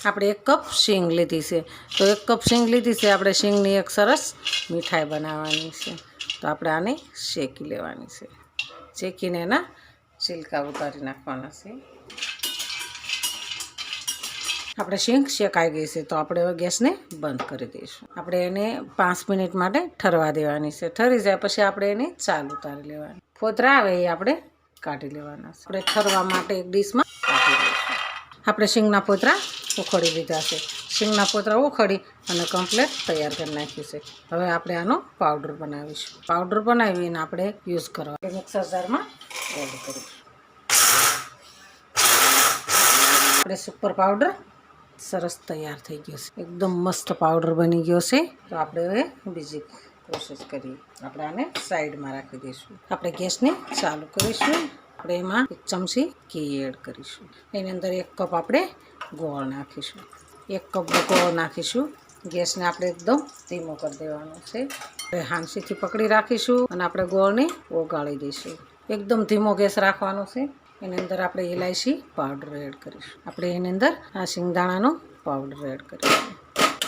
આપણે 1 કપ શીંગ લીધી છે, તો 1 કપ શીંગ લીધી છે. આપણે શીંગની એક સરસ મીઠાઈ બનાવવાની છે, તો આપણે આને શેકી લેવાની છે. શેકીને એના छिलका उतारी नाखवाना छे। આપણે શીંગ શેકાઈ ગઈ છે, તો આપણે હવે ગેસને બંધ કરી દઈશું. આપણે એને 5 મિનિટ માટે ઠરવા દેવાની છે. ઠરી જાય પછી આપણે એને ચાલુ ઉતારી લેવાની. ફોતરા આવે એ આપણે કાઢી લેવાના છે. આપણે ઠરવા માટે એક ડીશમાં કાઢી લઈશું. આપણે શીંગના ફોતરા ઉખડી લીધા છે. શીંગના ફોતરા ઉખડી અને કમ્પ્લીટ તૈયાર કરી નાખ્યું છે. હવે આપણે આનો પાવડર બનાવીશું. પાવડર બનાવીને આપણે યુઝ કરવા મિક્સર જારમાં એડ કરીશું. આપણે સુપર પાવડર સરસ તૈયાર થઈ ગયો છે. એકદમ મસ્ત પાવડર બની ગયો છે. તો આપણે હવે બીજી પ્રોસેસ કરીએ. આપણે આને સાઈડમાં રાખી દઈશું. આપણે ગેસને ચાલુ કરીશું. આપણે એમાં 1 ચમચી ઘી એડ કરીશું. એની અંદર 1 કપ આપણે ગોળ નાખીશું. 1 કપ ગોળ નાખીશું. ગેસને આપણે એકદમ ધીમો કરી દેવાનો છે. આપણે હાંસીથી પકડી રાખીશું અને આપણે ગોળને ઓગાળી દઈશું. એકદમ ધીમો ગેસ રાખવાનો છે. એની અંદર આપણે ઇલાયચી પાવડર એડ કરીશું. આપણે એની અંદર આ સિંગદાણાનો પાવડર એડ કરીશું.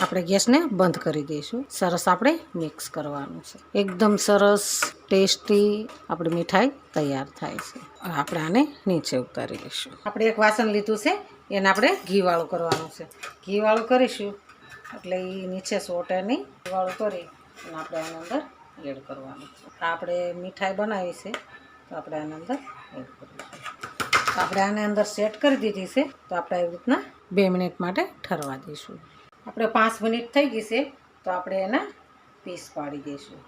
આપણે ગેસને બંધ કરી દઈશું. સરસ આપણે મિક્સ કરવાનું છે. એકદમ સરસ ટેસ્ટી આપણી મીઠાઈ તૈયાર થાય છે. આપણે આને નીચે ઉતારી લઈશું. આપણે એક વાસણ લીધું છે, એને આપણે ઘીવાળું કરવાનું છે. ઘીવાળું કરીશું એટલે એ નીચે સોટે નહીં. ઘીવાળું કરી અને આપણે આની અંદર એડ કરવાનું છે. આપણે મીઠાઈ બનાવી છે, તો આપણે આની અંદર એડ કરીશું. આપણે આને અંદર સેટ કરી દીધી છે, તો આપણે આવી રીતના 2 મિનિટ માટે ઠરવા દઈશું. આપણે 5 મિનિટ થઈ ગઈ છે, તો આપણે એના પીસ પાડી દઈશું.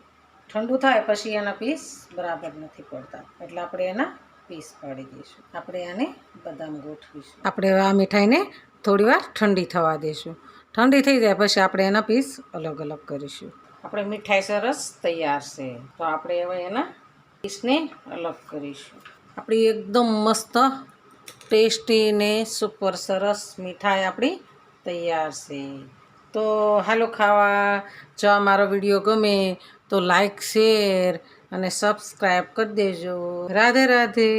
ઠંડુ થાય પછી એના પીસ બરાબર નથી પડતા, એટલે આપણે એના પીસ પાડી દઈશું. આપણે આને બદામ ગોઠવીશું. આપણે આ મીઠાઈને થોડી વાર ઠંડી થવા દઈશું. ઠંડી થઈ જાય પછી આપણે એના પીસ અલગ અલગ કરીશું. આપણે મીઠાઈ સરસ તૈયાર છે, તો આપણે હવે એના પીસને અલગ કરીશું. આપણી એકદમ મસ્ત ટેસ્ટી ને સુપર સરસ મીઠાઈ આપણી તૈયાર છે. તો હાલો ખાવા. જો અમારો વિડીયો ગમે તો લાઈક, શેર અને સબસ્ક્રાઈબ કરી દેજો. રાધે રાધે.